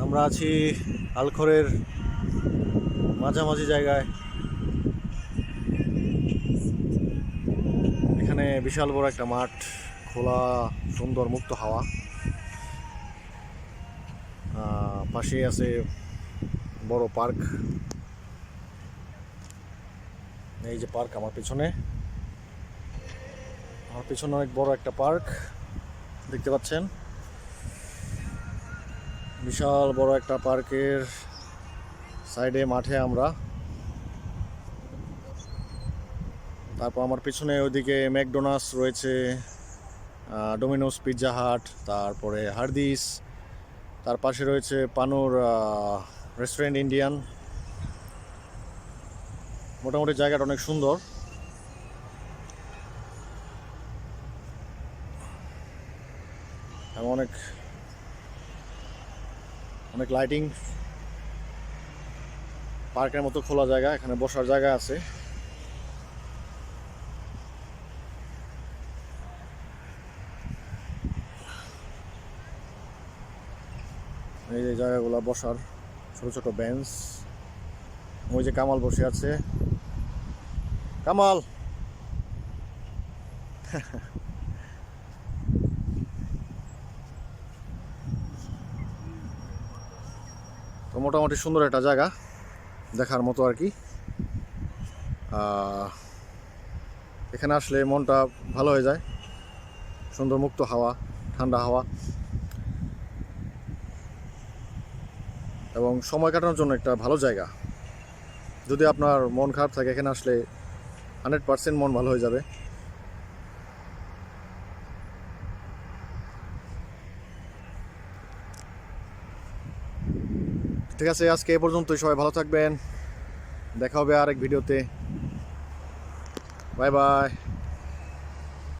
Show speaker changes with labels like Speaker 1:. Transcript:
Speaker 1: আমরা আছি আলখরের মাঝামাঝি জায়গায়। এখানে বিশাল বড় একটা মাঠ, খোলা সুন্দর মুক্ত হাওয়া। পাশেই আছে বড় পার্ক। এই যে পার্ক আমার পিছনে অনেক বড় একটা পার্ক দেখতে পাচ্ছেন। বিশাল বড় একটা পার্কের সাইডে মাঠে আমরা। তারপর আমার পিছনে ওইদিকে ম্যাকডোনাল্ডস রয়েছে, ডোমিনোস, পিৎজা হাট, তারপরে হার্দিস। তার পাশে রয়েছে পানুর রেস্টুরেন্ট ইন্ডিয়ান। মোটামুটি জায়গাটা অনেক সুন্দর এবং অনেক অনেক লাইটিং। পার্কের মতো খোলা জায়গা, এখানে বসার জায়গা আছে। এই যে জায়গাগুলো বসার, ছোট ছোট বেঞ্চ। ওই যে কামাল বসে আছে, কামাল। তো মোটামুটি সুন্দর একটা জায়গা দেখার মতো আর কি। এখানে আসলে মনটা ভালো হয়ে যায়। সুন্দর মুক্ত হাওয়া, ঠান্ডা হাওয়া এবং সময় কাটানোর জন্য একটা ভালো জায়গা। যদি আপনার মন খারাপ থাকে, এখানে আসলে 100% মন ভালো হয়ে যাবে। ঠিক আছে, আজকে এ পর্যন্তই। সবাই ভালো থাকবেন, দেখা হবে আরেক ভিডিওতে। Bye bye.